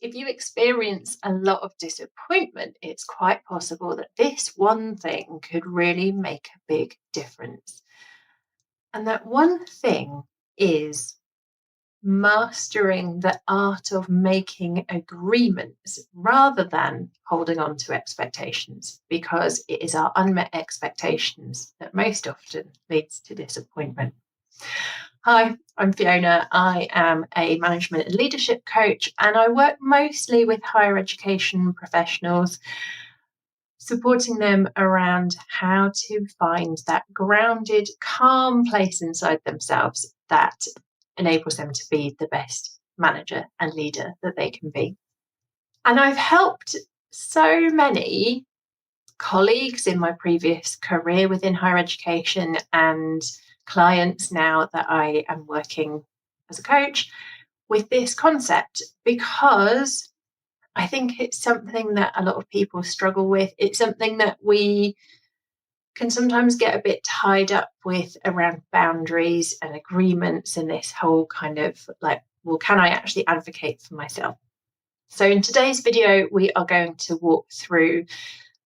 If you experience a lot of disappointment, it's quite possible that this one thing could really make a big difference. And that one thing is mastering the art of making agreements rather than holding on to expectations, because it is our unmet expectations that most often leads to disappointment. Hi, I'm Fiona. I am a management and leadership coach, and I work mostly with higher education professionals, supporting them around how to find that grounded, calm place inside themselves that enables them to be the best manager and leader that they can be. And I've helped so many colleagues in my previous career within higher education and clients now that I am working as a coach with this concept, because I think it's something that a lot of people struggle with. It's something that we can sometimes get a bit tied up with around boundaries and agreements and this whole kind of like, well, can I actually advocate for myself? So in today's video, we are going to walk through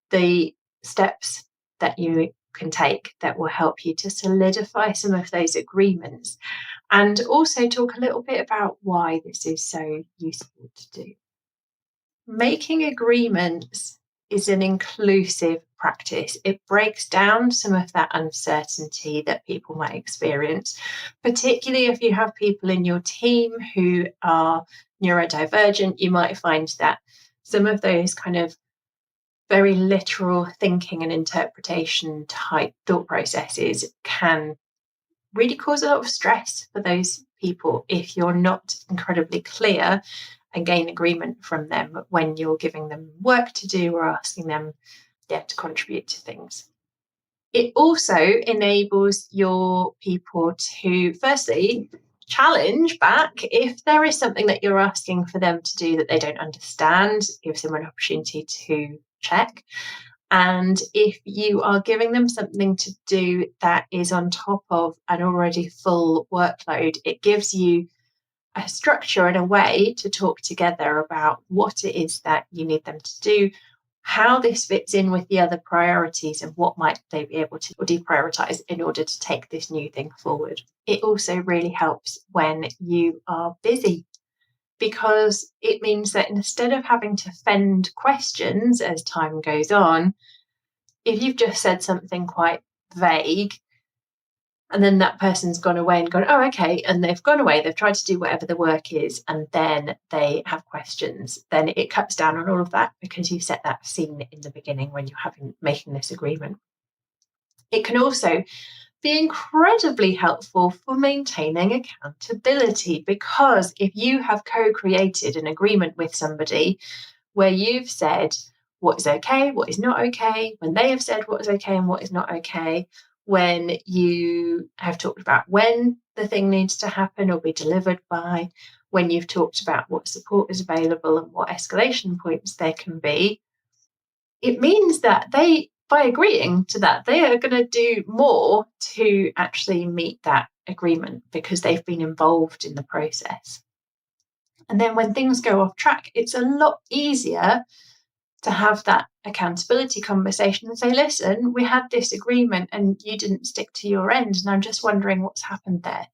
the steps that you can take that will help you to solidify some of those agreements, and also talk a little bit about why this is so useful to do. Making agreements is an inclusive practice. It breaks down some of that uncertainty that people might experience, particularly if you have people in your team who are neurodivergent. You might find that some of those kind of very literal thinking and interpretation type thought processes can really cause a lot of stress for those people if you're not incredibly clear and gain agreement from them when you're giving them work to do or asking them to contribute to things. It also enables your people to, firstly, challenge back if there is something that you're asking for them to do that they don't understand. Gives them an opportunity to check. And if you are giving them something to do that is on top of an already full workload, it gives you a structure and a way to talk together about what it is that you need them to do, how this fits in with the other priorities, and what might they be able to deprioritize in order to take this new thing forward. It also really helps when you are busy, because it means that instead of having to fend questions as time goes on, if you've just said something quite vague, and then that person's gone away and gone, oh, okay, and they've gone away, they've tried to do whatever the work is, and then they have questions, then it cuts down on all of that because you set that scene in the beginning when you're making this agreement. It can also be incredibly helpful for maintaining accountability, because if you have co-created an agreement with somebody where you've said what is okay, what is not okay, when they have said what is okay and what is not okay, when you have talked about when the thing needs to happen or be delivered by, when you've talked about what support is available and what escalation points there can be, it means that by agreeing to that, they are going to do more to actually meet that agreement because they've been involved in the process. And then when things go off track, it's a lot easier to have that accountability conversation and say, listen, we had this agreement and you didn't stick to your end, and I'm just wondering what's happened there.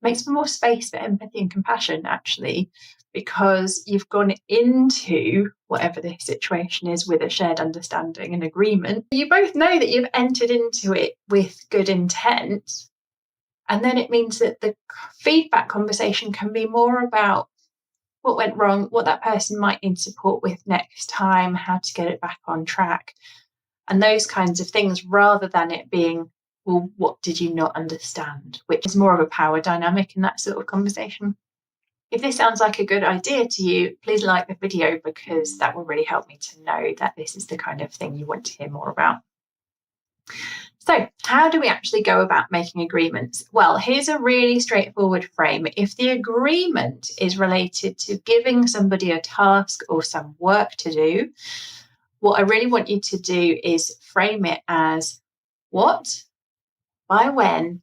Makes for more space for empathy and compassion, actually, because you've gone into whatever the situation is with a shared understanding and agreement. You both know that you've entered into it with good intent, and then it means that the feedback conversation can be more about what went wrong, what that person might need support with next time, how to get it back on track, and those kinds of things, rather than it being, well, what did you not understand, which is more of a power dynamic in that sort of conversation. If this sounds like a good idea to you, please like the video, because that will really help me to know that this is the kind of thing you want to hear more about. So how do we actually go about making agreements? Well, here's a really straightforward frame. If the agreement is related to giving somebody a task or some work to do, what I really want you to do is frame it as what, by when,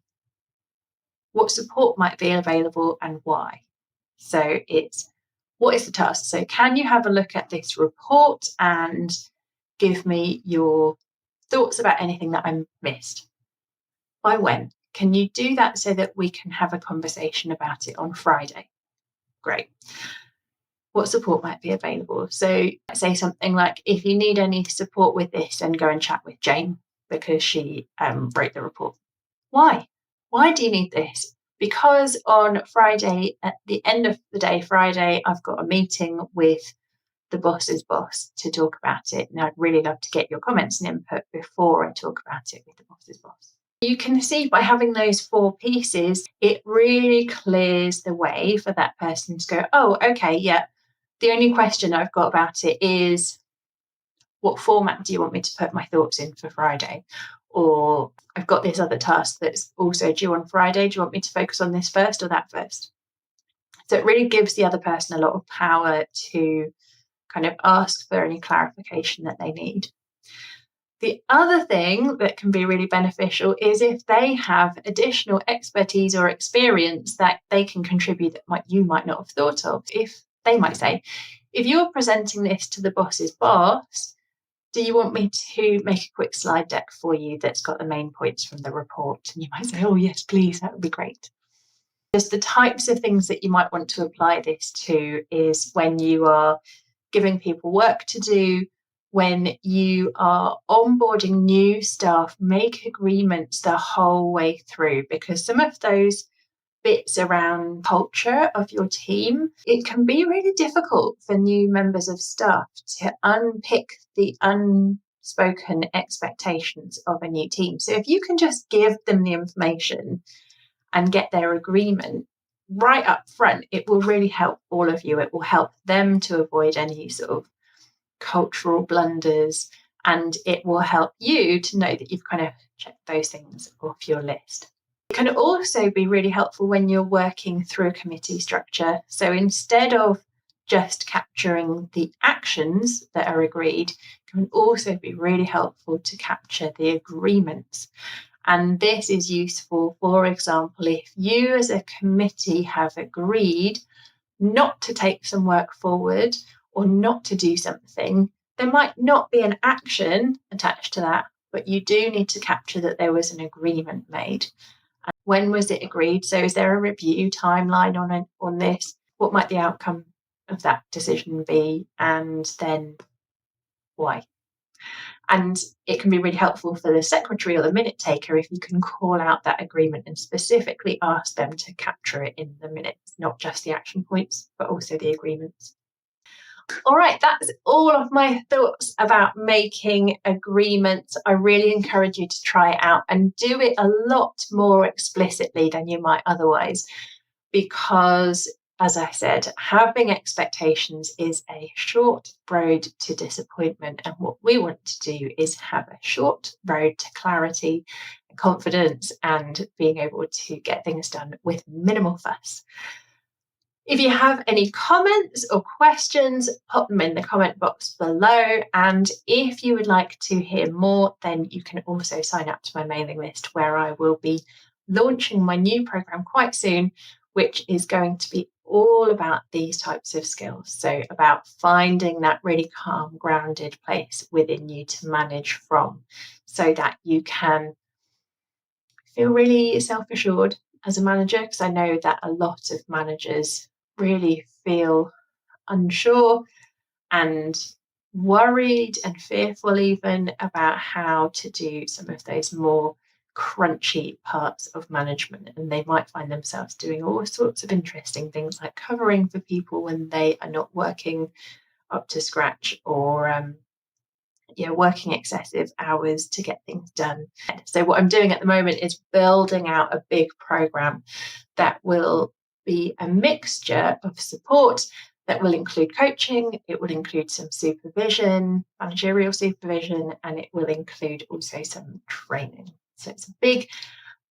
what support might be available, and why. So it's what is the task? So can you have a look at this report and give me your thoughts about anything that I missed? By when? Can you do that so that we can have a conversation about it on Friday? Great. What support might be available? So say something like, if you need any support with this, then go and chat with Jane because she wrote the report. Why? Why do you need this? Because on Friday, at the end of the day, Friday, I've got a meeting with the boss's boss to talk about it. And I'd really love to get your comments and input before I talk about it with the boss's boss. You can see by having those 4 pieces, it really clears the way for that person to go, oh, okay, yeah. The only question I've got about it is, what format do you want me to put my thoughts in for Friday? Or I've got this other task that's also due on Friday. Do you want me to focus on this first or that first? So it really gives the other person a lot of power to kind of ask for any clarification that they need. The other thing that can be really beneficial is if they have additional expertise or experience that they can contribute that you might not have thought of. If they might say, if you're presenting this to the boss's boss, do you want me to make a quick slide deck for you that's got the main points from the report? And you might say, oh, yes, please, that would be great. Just the types of things that you might want to apply this to is when you are giving people work to do, when you are onboarding new staff, make agreements the whole way through, because some of those bits around culture of your team, it can be really difficult for new members of staff to unpick the unspoken expectations of a new team. So if you can just give them the information and get their agreement right up front, it will really help all of you. It will help them to avoid any sort of cultural blunders, and it will help you to know that you've kind of checked those things off your list. It can also be really helpful when you're working through a committee structure. So instead of just capturing the actions that are agreed, it can also be really helpful to capture the agreements. And this is useful, for example, if you as a committee have agreed not to take some work forward or not to do something, there might not be an action attached to that, but you do need to capture that there was an agreement made. And when was it agreed? So is there a review timeline on this? What might the outcome of that decision be? And then why? And it can be really helpful for the secretary or the minute taker if you can call out that agreement and specifically ask them to capture it in the minutes, not just the action points, but also the agreements. All right, that's all of my thoughts about making agreements. I really encourage you to try it out and do it a lot more explicitly than you might otherwise, because, as I said, having expectations is a short road to disappointment. And what we want to do is have a short road to clarity, confidence, and being able to get things done with minimal fuss. If you have any comments or questions, pop them in the comment box below. And if you would like to hear more, then you can also sign up to my mailing list, where I will be launching my new program quite soon, which is going to be all about these types of skills. So about finding that really calm, grounded place within you to manage from, so that you can feel really self-assured as a manager, because I know that a lot of managers really feel unsure and worried and fearful even about how to do some of those more crunchy parts of management, and they might find themselves doing all sorts of interesting things like covering for people when they are not working up to scratch, or working excessive hours to get things done. So what I'm doing at the moment is building out a big program that will be a mixture of support that will include coaching, it will include some supervision, managerial supervision, and it will include also some training. So it's a big,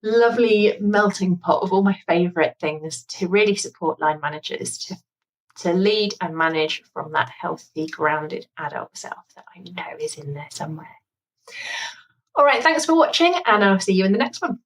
lovely melting pot of all my favourite things to really support line managers to lead and manage from that healthy, grounded adult self that I know is in there somewhere. All right, thanks for watching, and I'll see you in the next one.